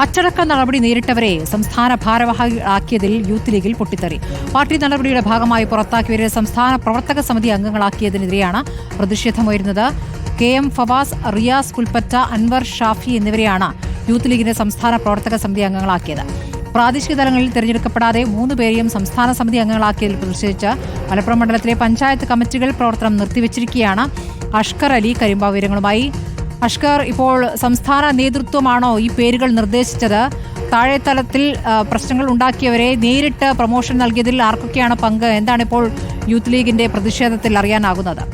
അച്ചടക്ക നടപടി നേരിട്ടവരെ സംസ്ഥാന ഭാരവാഹികളാക്കിയതിൽ യൂത്ത് ലീഗിൽ പൊട്ടിത്തെറി. പാർട്ടി നടപടിയുടെ ഭാഗമായി പുറത്താക്കിയവരെ സംസ്ഥാന പ്രവർത്തക സമിതി അംഗങ്ങളാക്കിയതിനെതിരെയാണ് പ്രതിഷേധമുയരുന്നത്. KM ഫവാസ്, റിയാസ് പുൽപ്പറ്റ, അൻവർ ഷാഫി എന്നിവരെയാണ് യൂത്ത് ലീഗിന്റെ സംസ്ഥാന പ്രവർത്തക സമിതി അംഗങ്ങളാക്കിയത്. പ്രാദേശിക തലങ്ങളിൽ തിരഞ്ഞെടുക്കപ്പെടാതെ 3 പേരെയും സംസ്ഥാന സമിതി അംഗങ്ങളാക്കിയതിൽ പ്രതിഷേധിച്ച് മലപ്പുറം മണ്ഡലത്തിലെ പഞ്ചായത്ത് കമ്മിറ്റികൾ പ്രവർത്തനം നിർത്തിവച്ചിരിക്കുകയാണ്. അഷ്കർ അലി കരിമ്പ വിവരങ്ങളുമായി. അഷ്കർ, ഇപ്പോൾ സംസ്ഥാന നേതൃത്വമാണോ ഈ പേരുകൾ നിർദ്ദേശിച്ചത്? താഴെത്തലത്തിൽ പ്രശ്നങ്ങൾ ഉണ്ടാക്കിയവരെ നേരിട്ട് പ്രൊമോഷൻ നൽകിയതിൽ ആർക്കൊക്കെയാണ് പങ്ക്? എന്താണ് ഇപ്പോൾ യൂത്ത് ലീഗിന്റെ പ്രതിഷേധത്തിൽ അറിയാനാകുന്നത്?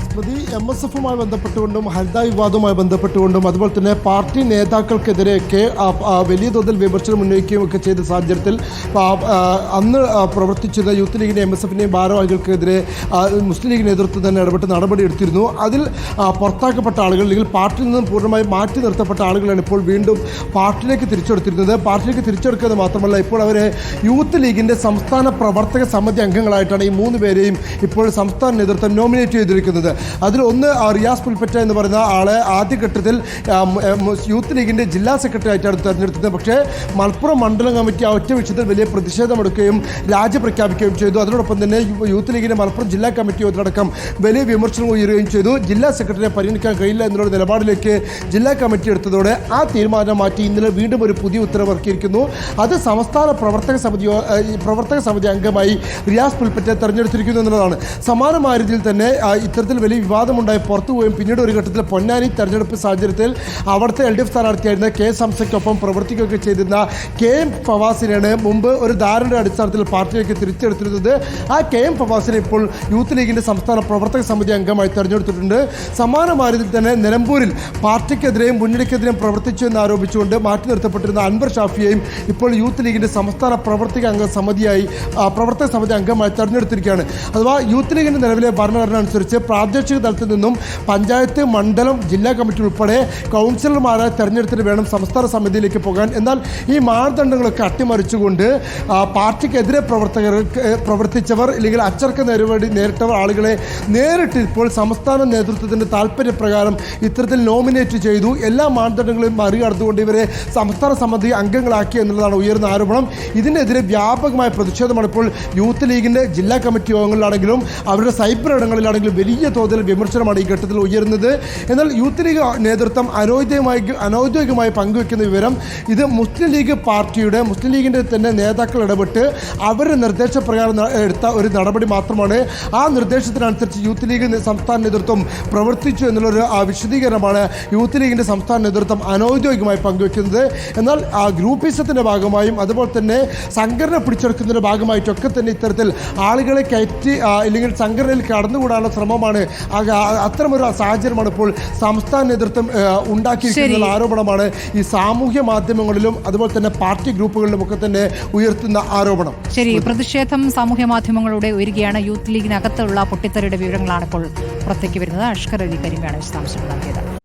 സ്മൃതി, MSFുമായി ബന്ധപ്പെട്ടുകൊണ്ടും ഹരിത വിവാദവുമായി ബന്ധപ്പെട്ടുകൊണ്ടും അതുപോലെ തന്നെ പാർട്ടി നേതാക്കൾക്കെതിരെയൊക്കെ വലിയ തോതിൽ വിമർശനം ഉന്നയിക്കുകയും ഒക്കെ ചെയ്ത സാഹചര്യത്തിൽ അന്ന് പ്രവർത്തിച്ചിരുന്ന യൂത്ത് ലീഗിൻ്റെ MSFിൻ്റെയും ഭാരവാഹികൾക്കെതിരെ മുസ്ലിം ലീഗ് നേതൃത്വം തന്നെ ഇടപെട്ട് നടപടിയെടുത്തിരുന്നു. അതിൽ പുറത്താക്കപ്പെട്ട ആളുകൾ അല്ലെങ്കിൽ പാർട്ടിയിൽ നിന്നും പൂർണ്ണമായി മാറ്റി നിർത്തപ്പെട്ട ആളുകളാണ് ഇപ്പോൾ വീണ്ടും പാർട്ടിയിലേക്ക് തിരിച്ചെടുത്തിരുന്നത്. പാർട്ടിയിലേക്ക് തിരിച്ചെടുക്കുന്നത് മാത്രമല്ല, ഇപ്പോൾ അവരെ യൂത്ത് ലീഗിൻ്റെ സംസ്ഥാന പ്രവർത്തക സമിതി അംഗങ്ങളായിട്ടാണ് ഈ 3 പേരെയും ഇപ്പോൾ സംസ്ഥാന നേതൃത്വം നോമിനേറ്റ് ചെയ്തിരിക്കുന്നത്. അതിൽ ഒന്ന് റിയാസ് പുൽപ്പറ്റ എന്ന് പറയുന്ന ആളെ ആദ്യഘട്ടത്തിൽ യൂത്ത് ലീഗിൻ്റെ ജില്ലാ സെക്രട്ടറി ആയിട്ടാണ് തെരഞ്ഞെടുത്തത്. പക്ഷേ മലപ്പുറം മണ്ഡലം കമ്മിറ്റി ആ ഒറ്റ വിഷയത്തിൽ വലിയ പ്രതിഷേധമെടുക്കുകയും രാജി പ്രഖ്യാപിക്കുകയും ചെയ്തു. അതിനോടൊപ്പം തന്നെ യൂത്ത് ലീഗിൻ്റെ മലപ്പുറം ജില്ലാ കമ്മിറ്റി യോഗത്തിലടക്കം വലിയ വിമർശനം ഉയരുകയും ചെയ്തു. ജില്ലാ സെക്രട്ടറിയെ പരിഗണിക്കാൻ കഴിയില്ല എന്നുള്ള നിലപാടിലേക്ക് ജില്ലാ കമ്മിറ്റി എടുത്തതോടെ ആ തീരുമാനം മാറ്റി ഇന്നലെ വീണ്ടും ഒരു പുതിയ ഉത്തരവ് ഇറക്കിയിരിക്കുന്നു. അത് സംസ്ഥാന പ്രവർത്തക സമിതി അംഗമായി റിയാസ് പുൽപ്പറ്റയെ തെരഞ്ഞെടുത്തിരിക്കുന്നു എന്നുള്ളതാണ്. സമാനമായ രീതിയിൽ തന്നെ ഇത്തരത്തിൽ വലിയ വിവാദമുണ്ടായി പുറത്തു പോയും പിന്നീട് ഒരു ഘട്ടത്തിൽ പൊന്നാനി തെരഞ്ഞെടുപ്പ് സാഹചര്യത്തിൽ അവിടുത്തെ LDF സ്ഥാനാർത്ഥിയായിരുന്ന K സംസയ്ക്കൊപ്പം പ്രവർത്തിക്കുകയൊക്കെ ചെയ്തിരുന്ന KM ഫവാസിനെയാണ് മുമ്പ് ഒരു ധാരണയുടെ അടിസ്ഥാനത്തിൽ പാർട്ടിയിലേക്ക് തിരിച്ചെടുത്തിരുന്നത്. ആ KM ഫവാസിനെ ഇപ്പോൾ യൂത്ത് ലീഗിൻ്റെ സംസ്ഥാന പ്രവർത്തക സമിതി അംഗമായി തെരഞ്ഞെടുത്തിട്ടുണ്ട്. സമാനമായ രീതിയിൽ തന്നെ നിലമ്പൂരിൽ പാർട്ടിക്കെതിരെയും മുന്നണിക്കെതിരെയും പ്രവർത്തിച്ചു എന്ന് ആരോപിച്ചുകൊണ്ട് മാറ്റി നിർത്തപ്പെട്ടിരുന്ന അൻവർ ഷാഫിയെയും ഇപ്പോൾ യൂത്ത് ലീഗിൻ്റെ സംസ്ഥാന പ്രവർത്തക സമിതി അംഗമായി തെരഞ്ഞെടുത്തിരിക്കുകയാണ്. അഥവാ യൂത്ത് ലീഗിൻ്റെ നിലവിലെ ഭരണഘടന അനുസരിച്ച് പ്രാദേശിക തലത്തിൽ നിന്നും പഞ്ചായത്ത്, മണ്ഡലം, ജില്ലാ കമ്മിറ്റി ഉൾപ്പെടെ കൗൺസിലർമാരെ തെരഞ്ഞെടുത്തിട്ട് വേണം സംസ്ഥാന സമിതിയിലേക്ക് പോകാൻ. എന്നാൽ ഈ മാനദണ്ഡങ്ങളൊക്കെ അട്ടിമറിച്ചുകൊണ്ട് പാർട്ടിക്കെതിരെ പ്രവർത്തിച്ചവർ അല്ലെങ്കിൽ അച്ചടക്ക നടപടി നേരിട്ടവർ ആളുകളെ നേരിട്ട് ഇപ്പോൾ സംസ്ഥാന നേതൃത്വത്തിൻ്റെ താല്പര്യപ്രകാരം ഇത്തരത്തിൽ നോമിനേറ്റ് ചെയ്തു. എല്ലാ മാനദണ്ഡങ്ങളും മറികടന്നുകൊണ്ട് ഇവരെ സംസ്ഥാന സമിതി അംഗങ്ങളാക്കി എന്നുള്ളതാണ് ഉയർന്ന ആരോപണം. ഇതിനെതിരെ വ്യാപകമായ പ്രതിഷേധമാണ് ഇപ്പോൾ യൂത്ത് ലീഗിൻ്റെ ജില്ലാ കമ്മിറ്റി യോഗങ്ങളിലാണെങ്കിലും അവരുടെ സൈബർ ഇടങ്ങളിലാണെങ്കിലും വലിയ തോതിൽ വിമർശനമാണ് ഈ ഘട്ടത്തിൽ ഉയരുന്നത്. എന്നാൽ യൂത്ത് ലീഗ് നേതൃത്വം അനൗദ്യോഗികമായി പങ്കുവെക്കുന്ന വിവരം ഇത് മുസ്ലിം ലീഗിൻ്റെ തന്നെ നേതാക്കൾ ഇടപെട്ട് അവരുടെ നിർദ്ദേശപ്രകാരം എടുത്ത ഒരു നടപടി മാത്രമാണ്. ആ നിർദ്ദേശത്തിനനുസരിച്ച് യൂത്ത് ലീഗ് സംസ്ഥാന നേതൃത്വം പ്രവർത്തിച്ചു എന്നുള്ളൊരു വിശദീകരണമാണ് യൂത്ത് ലീഗിൻ്റെ സംസ്ഥാന നേതൃത്വം അനൗദ്യോഗികമായി പങ്കുവെക്കുന്നത്. എന്നാൽ ഗ്രൂപ്പിസത്തിൻ്റെ ഭാഗമായും അതുപോലെ തന്നെ സംഘടന പിടിച്ചെടുക്കുന്നതിൻ്റെ ഭാഗമായിട്ടൊക്കെ തന്നെ ഇത്തരത്തിൽ ആളുകളെ കയറ്റി അല്ലെങ്കിൽ സംഘടനയിൽ കടന്നുകൂടാനുള്ള ശ്രമമാണ്. അത്തരമൊരു സാഹചര്യമാണ് ഇപ്പോൾ സംസ്ഥാന നേതൃത്വം ഉണ്ടാക്കിയിരിക്കുന്ന ആരോപണമാണ് ഈ സാമൂഹ്യ മാധ്യമങ്ങളിലും അതുപോലെ തന്നെ പാർട്ടി ഗ്രൂപ്പുകളിലും ഒക്കെ തന്നെ ഉയർത്തുന്ന ആരോപണം. ശരി, പ്രതിഷേധം സാമൂഹ്യ മാധ്യമങ്ങളിലൂടെ ഉയരുകയാണ്. യൂത്ത് ലീഗിനകത്തുള്ള പൊട്ടിത്തെറിയുടെ വിവരങ്ങളാണ് ഇപ്പോൾ പുറത്തേക്ക് വരുന്നത്. അഷ്കർ അലി കരിമ്പയാണ് വിശദാംശങ്ങൾ നൽകിയത്.